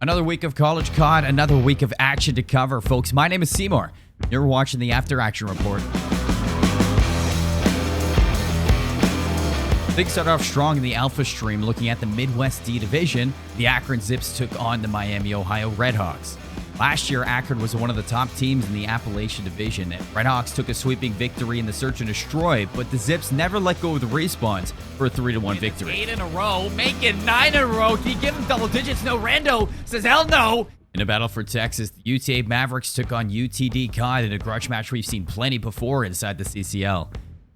Another week of college COD, another week of action to cover, folks. My name is CMoore. You're watching the After Action Report. Things started off strong in the Alpha Stream. Looking at the Midwest D Division, the AKRON Zips took on the Miami, Ohio Redhawks. Last year, AKRON was one of the top teams in the Appalachian Division. Redhawks took a sweeping victory in the Search and Destroy, but the Zips never let go of the respawns for a 3-1 victory. 8 in a row, make it 9 in a row. Can you give him double digits? No, Rando says hell no. In a battle for Texas, the UTA Mavericks took on UTD COD in a grudge match we've seen plenty before inside the CCL.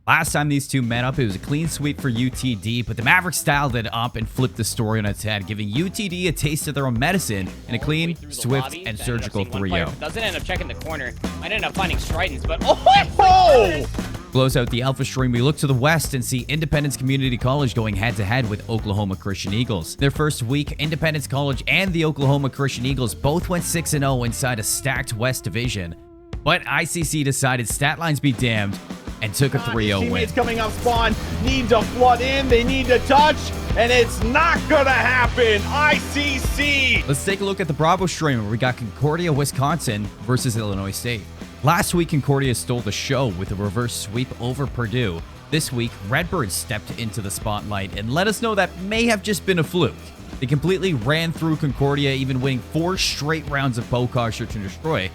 Last time these two met up, it was a clean sweep for UTD, but the Mavericks styled it up and flipped the story on its head, giving UTD a taste of their own medicine in a clean, swift, and surgical 3-0. Doesn't end up checking the corner. Might end up finding Stridents, but oh! Close out the Alpha Stream, we look to the west and see Independence Community College going head-to-head with Oklahoma Christian Eagles. Their first week, Independence College and the Oklahoma Christian Eagles both went 6-0 inside a stacked West Division, but ICC decided stat lines be damned and took a 3-0 win. Teammates coming up spawn need to flood in, they need to touch, and it's not gonna happen. ICC. Let's take a look at the Bravo Stream where we got Concordia, Wisconsin versus Illinois State. Last week, Concordia stole the show with a reverse sweep over Purdue. This week, Redbirds stepped into the spotlight and let us know that may have just been a fluke. They completely ran through Concordia, even winning 4 straight rounds of POCOG Search and Destroy.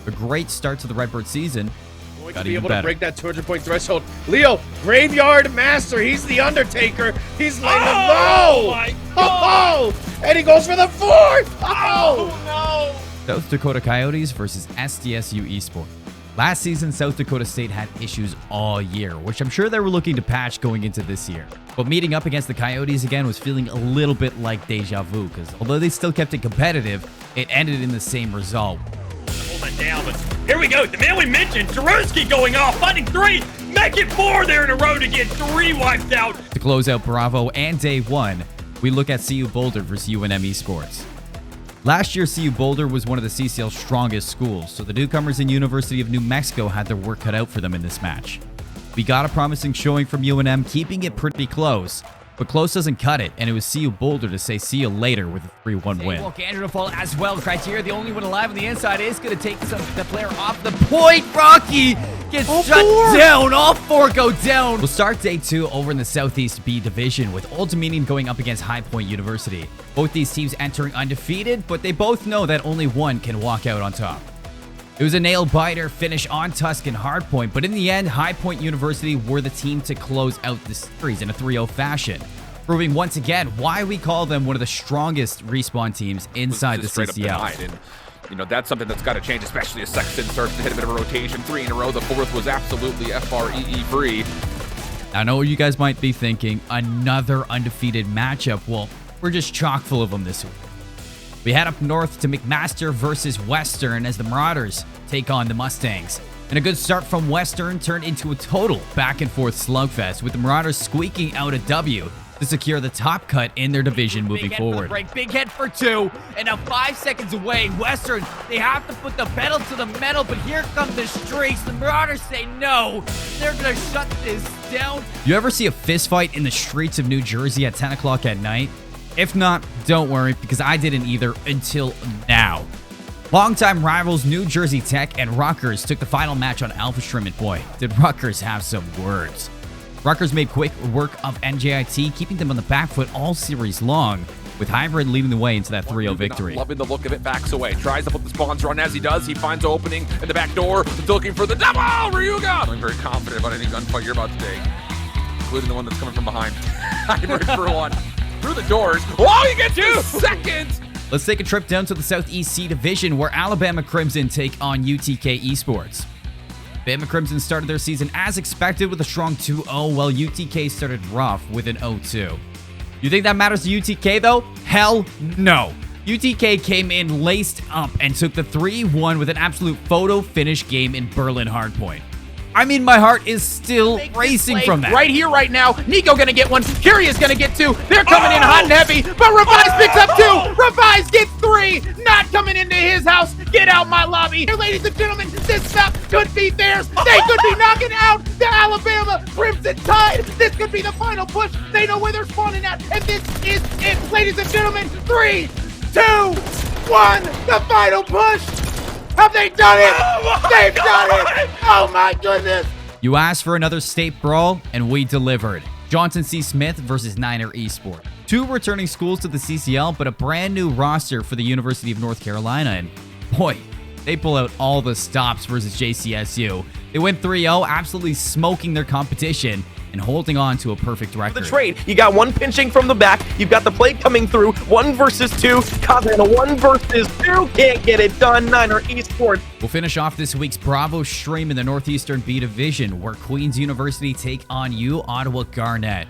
A great start to the Redbird season. To be able to break that 200-point threshold. Leo, Graveyard Master. He's the Undertaker. He's laying the low. My God. And he goes for the 4th. Oh, no. South Dakota Coyotes versus SDSU ESPORTS. Last season, South Dakota State had issues all year, which I'm sure they were looking to patch going into this year. But meeting up against the Coyotes again was feeling a little bit like deja vu, because although they still kept it competitive, it ended in the same result. Hold it down, but here we go. The man we mentioned, Jaruski going off, finding 3, make it 4 there in a row to get 3 wiped out. To close out Bravo and Day 1, we look at CU Boulder versus UNM Esports. Last year, CU Boulder was one of the CCL's strongest schools, so the newcomers in University of New Mexico had their work cut out for them in this match. We got a promising showing from UNM, keeping it pretty close, but close doesn't cut it, and it was CU Boulder to say see you later with a 3-1 win. Andrew to fall as well. Criteria, the only one alive on the inside, is going to take the player off the point. Rocky gets shut down. All 4 go down. We'll start Day 2 over in the Southeast B Division with Old Dominion going up against High Point University. Both these teams entering undefeated, but they both know that only one can walk out on top. It was a nail-biter finish on Tuscan Hardpoint, but in the end, High Point University were the team to close out the series in a 3-0 fashion, proving once again why we call them one of the strongest respawn teams inside the CCL. And, you know, that's something that's got to change, especially as Sexton starts to hit a bit of a rotation. 3 in a row. The 4th was absolutely FREE free. I know what you guys might be thinking. Another undefeated matchup. Well, we're just chock full of them this week. We head up north to McMaster versus Western as the Marauders take on the Mustangs. And a good start from Western turned into a total back-and-forth slugfest, with the Marauders squeaking out a W to secure the top cut in their division moving forward. Big hit for 2, and now 5 seconds away. Western, they have to put the pedal to the metal, but here come the streaks. The Marauders say no. They're going to shut this down. You ever see a fist fight in the streets of New Jersey at 10 o'clock at night? If not, don't worry, because I didn't either until now. Longtime rivals New Jersey Tech and Rutgers took the final match on Alpha Stream, and boy, did Rutgers have some words. Rutgers made quick work of NJIT, keeping them on the back foot all series long, with Hybrid leading the way into that 3-0 victory. Loving the look of it, backs away, tries to put the spawns run. As he does, he finds an opening in the back door, looking for the double. Ryuga! I'm very confident about any gunfight you're about to take, including the one that's coming from behind. Hybrid for 1. Through the doors. Oh, he gets 2 seconds! Let's take a trip down to the Southeast C Division where Alabama Crimson take on UTK Esports. Bama Crimson started their season as expected with a strong 2-0, while UTK started rough with an 0-2. You think that matters to UTK though? Hell no. UTK came in laced up and took the 3-1 with an absolute photo finish game in Berlin Hardpoint. I mean, my heart is still racing from that. Right here, right now. Nico gonna get 1. Curious gonna get 2. They're coming in hot and heavy, but Revise picks up 2. Revise gets 3. Not coming into his house. Get out my lobby. Here, ladies and gentlemen, this stuff could be theirs. They could be knocking out the Alabama Crimson Tide. This could be the final push. They know where they're spawning at, and this is it, ladies and gentlemen. 3, 2, 1, the final push. Have they done it? They've done it. Oh my goodness. You asked for another state brawl, and we delivered. Johnson C. Smith versus Niner Esports. 2 returning schools to the CCL, but a brand new roster for the University of North Carolina. And boy, they pull out all the stops versus JCSU. They went 3-0, absolutely smoking their competition and holding on to a perfect record. The trade. You got one pinching from the back. You've got the play coming through. 1 versus 2. Kazan, 1 versus 2. Can't get it done. Niner Esports. We'll finish off this week's Bravo stream in the Northeastern B Division, where Queen's University take on UOTTAWA Garnet.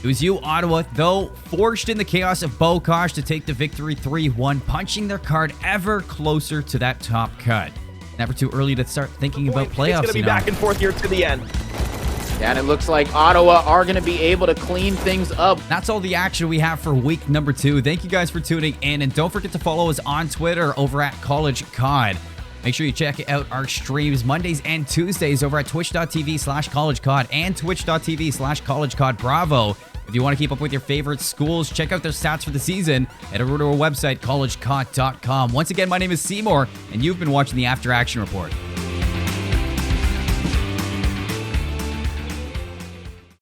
It was UOTTAWA, though, forged in the chaos of Bokosh to take the victory 3-1, punching their card ever closer to that top cut. Never too early to start thinking about playoffs. It's going to be back and forth here to the end. Yeah, and it looks like Ottawa are going to be able to clean things up. That's all the action we have for week number 2. Thank you guys for tuning in, and don't forget to follow us on Twitter over at College COD. Make sure you check out our streams Mondays and Tuesdays over at twitch.tv/collegecod and twitch.tv/collegecodbravo. If you want to keep up with your favorite schools, check out their stats for the season, head over to our website, collegecod.com. Once again, my name is CMoore, and you've been watching the After Action Report.